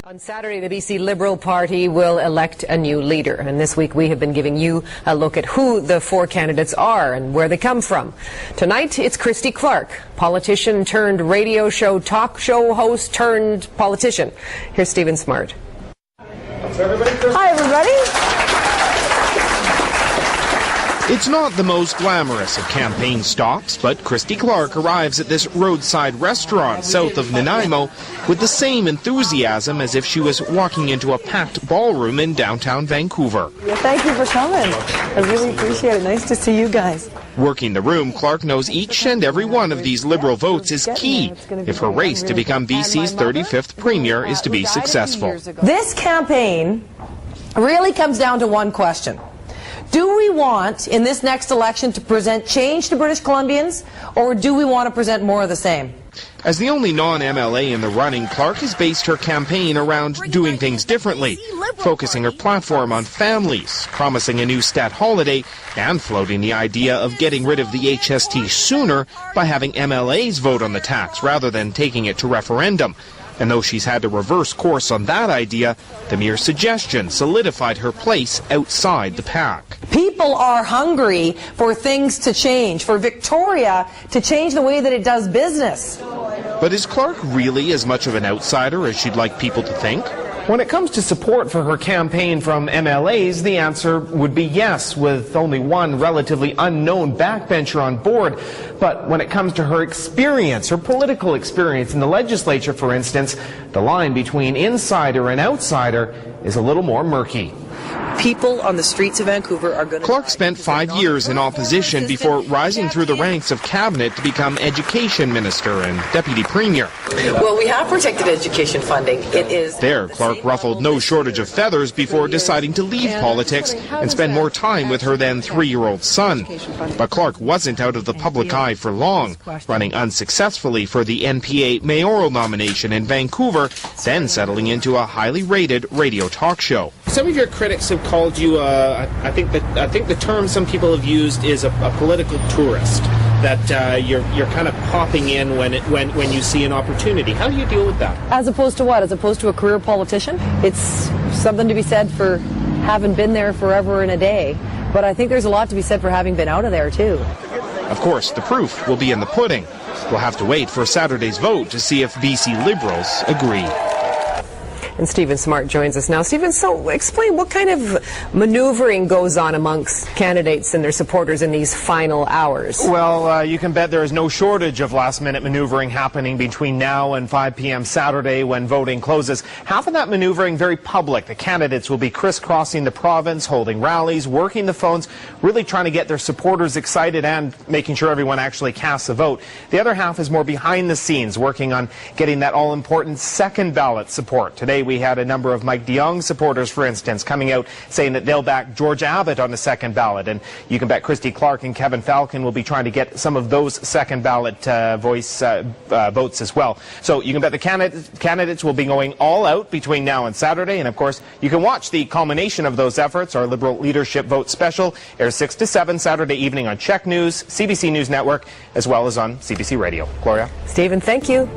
On Saturday, the BC Liberal Party will elect a new leader. And this week, we have been giving you a look at who the four candidates are and where they come from. Tonight, it's Christy Clark, politician turned radio show, talk show host turned politician. Here's Stephen Smart. Hi, everybody. It's not the most glamorous of campaign stops, but Christy Clark arrives at this roadside restaurant south of Nanaimo with the same enthusiasm as if she was walking into a packed ballroom in downtown Vancouver. Thank you for coming. I really appreciate it. Nice to see you guys. Working the room, Clark knows each and every one of these Liberal votes is key if her race to become BC's 35th Premier is to be successful. This campaign really comes down to one question. Do we want, in this next election, to present change to British Columbians, or do we want to present more of the same? As the only non-MLA in the running, Clark has based her campaign around doing things differently, focusing her platform on families, promising a new stat holiday, and floating the idea of getting rid of the HST sooner by having MLAs vote on the tax rather than taking it to referendum. And though she's had to reverse course on that idea, the mere suggestion solidified her place outside the pack. People are hungry for things to change, for Victoria to change the way that it does business. But is Clark really as much of an outsider as she'd like people to think? When it comes to support for her campaign from MLAs, the answer would be yes, with only one relatively unknown backbencher on board. But when it comes to her experience, her political experience in the legislature, for instance, the line between insider and outsider is a little more murky. People on the streets of Vancouver are going to... Clark spent 5 years in opposition before rising through the ranks of cabinet to become education minister and deputy premier. Well, we have protected education funding. It is... There, Clark ruffled no shortage of feathers before deciding to leave politics and spend more time with her then 3-year-old son. But Clark wasn't out of the public eye for long, running unsuccessfully for the NPA mayoral nomination in Vancouver, then settling into a highly rated radio talk show. Some of your critics have called you, I think the term some people have used is a political tourist. That you're kind of popping in when you see an opportunity. How do you deal with that? As opposed to what? As opposed to a career politician? It's something to be said for having been there forever and a day. But I think there's a lot to be said for having been out of there, too. Of course, the proof will be in the pudding. We'll have to wait for Saturday's vote to see if BC Liberals agree. And Stephen Smart joins us now. Stephen, so explain what kind of maneuvering goes on amongst candidates and their supporters in these final hours. Well, you can bet there is no shortage of last-minute maneuvering happening between now and 5 p.m. Saturday when voting closes. Half of that maneuvering very public. The candidates will be crisscrossing the province, holding rallies, working the phones, really trying to get their supporters excited and making sure everyone actually casts a vote. The other half is more behind the scenes, working on getting that all-important second ballot support. Today, we had a number of Mike DeYoung supporters, for instance, coming out saying that they'll back George Abbott on the second ballot. And you can bet Christy Clark and Kevin Falcon will be trying to get some of those second ballot votes as well. So you can bet the candidates will be going all out between now and Saturday. And, of course, you can watch the culmination of those efforts. Our Liberal Leadership Vote Special airs 6 to 7 Saturday evening on Check News, CBC News Network, as well as on CBC Radio. Gloria? Stephen, thank you.